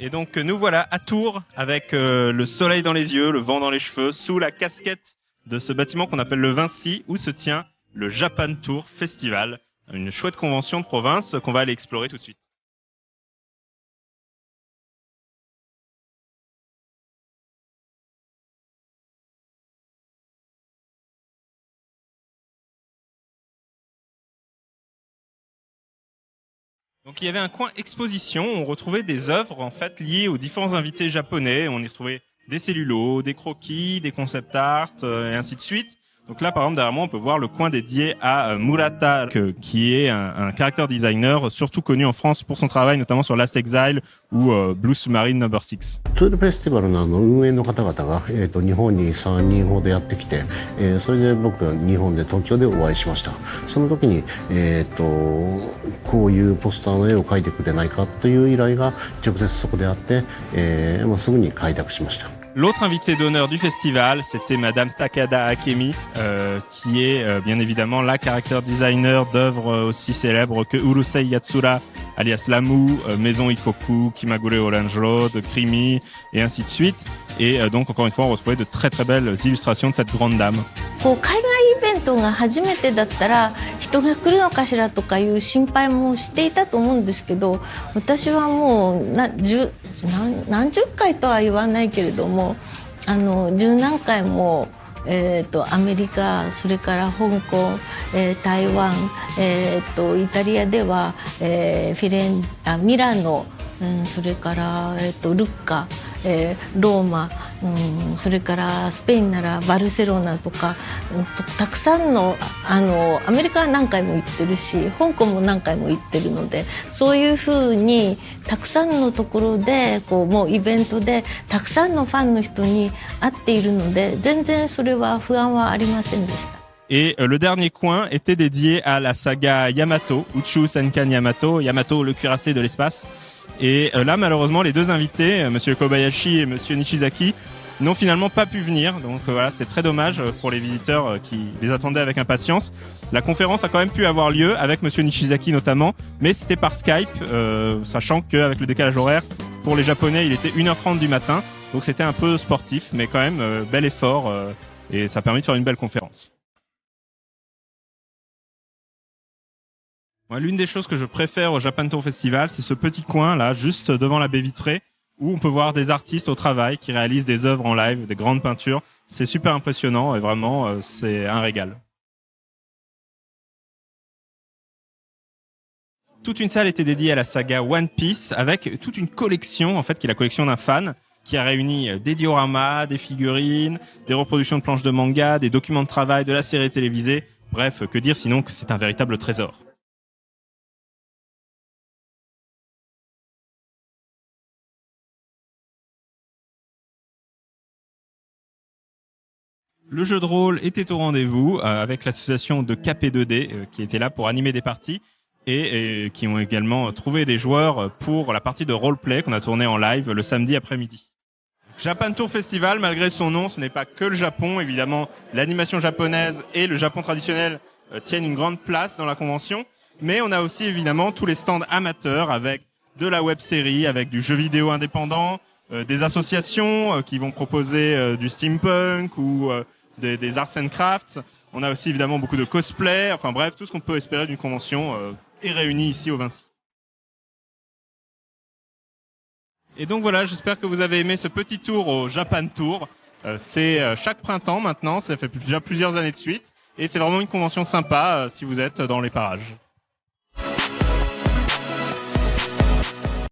Et donc nous voilà à Tours avec le soleil dans les yeux, le vent dans les cheveux, sous la casquette de ce bâtiment qu'on appelle le Vinci, où se tient le Japan Tour Festival, une chouette convention de province qu'on va aller explorer tout de suite. Donc il y avait un coin exposition où on retrouvait des œuvres en fait liées aux différents invités japonais. On y retrouvait des cellulos, des croquis, des concept art et ainsi de suite. Donc là, par exemple, derrière moi, on peut voir le coin dédié à Murata, qui est un character designer surtout connu en France pour son travail, notamment sur Last Exile ou Blue Submarine No. 6. トゥールフェスティバルの運営の方々が、日本に3人ほどやってきて、それで僕は日本で東京でお会いしました。その時に、こういうポスターの絵を描いてくれないかという依頼が直接そこであって、すぐに快諾しました。L'autre invitée d'honneur du festival, c'était Madame Takada Akemi, qui est bien évidemment la character designer d'œuvres aussi célèbres que Urusei Yatsura, alias Lamu, Maison Ikoku, Kimagure Orange Road, Krimi, et ainsi de suite. Et donc, encore une fois, on retrouvait de très très belles illustrations de cette grande dame. こう海外イベントが初めてだったら人が来るのかしらとかいう心配もしていたと思うんですけど、私はもう何十回とは言わないけれども十何回も、アメリカ、それから香港、台湾、イタリアでは、ミラノ、それから、ルッカ、ローマ、それからスペインならバルセロナとか、たくさんのアメリカは何回も行ってるし香港も何回も行ってるので、そういうふうにたくさんのところでもうイベントでたくさんのファンの人に会っているので、全然それは不安はありませんでした。Et le dernier coin était dédié à la saga Yamato, Uchu Senkan Yamato, Yamato le cuirassé de l'espace. Et là, malheureusement, les deux invités, Monsieur Kobayashi et Monsieur Nishizaki, n'ont finalement pas pu venir. Donc voilà, c'est très dommage pour les visiteurs qui les attendaient avec impatience. La conférence a quand même pu avoir lieu avec Monsieur Nishizaki notamment, mais c'était par Skype, sachant qu'avec le décalage horaire, pour les Japonais, il était 1h30 du matin. Donc c'était un peu sportif, mais quand même, bel effort et ça a permis de faire une belle conférence. Moi, l'une des choses que je préfère au Japan Tour Festival, c'est ce petit coin là, juste devant la baie vitrée, où on peut voir des artistes au travail qui réalisent des œuvres en live, des grandes peintures. C'est super impressionnant et vraiment, c'est un régal. Toute une salle était dédiée à la saga One Piece, avec toute une collection, en fait, qui est la collection d'un fan, qui a réuni des dioramas, des figurines, des reproductions de planches de manga, des documents de travail, de la série télévisée. Bref, que dire sinon que c'est un véritable trésor. Le jeu de rôle était au rendez-vous avec l'association de KP2D qui était là pour animer des parties et qui ont également trouvé des joueurs pour la partie de roleplay qu'on a tournée en live le samedi après-midi. Japan Tour Festival, malgré son nom, ce n'est pas que le Japon. Évidemment, l'animation japonaise et le Japon traditionnel tiennent une grande place dans la convention. Mais on a aussi évidemment tous les stands amateurs avec de la web-série, avec du jeu vidéo indépendant, des associations qui vont proposer du steampunk ou des arts and crafts. On a aussi évidemment beaucoup de cosplay. Enfin bref, tout ce qu'on peut espérer d'une convention est réuni ici au Vinci. Et donc voilà, j'espère que vous avez aimé ce petit tour au Japan Tour. C'est chaque printemps maintenant, ça fait déjà plusieurs années de suite. Et c'est vraiment une convention sympa si vous êtes dans les parages.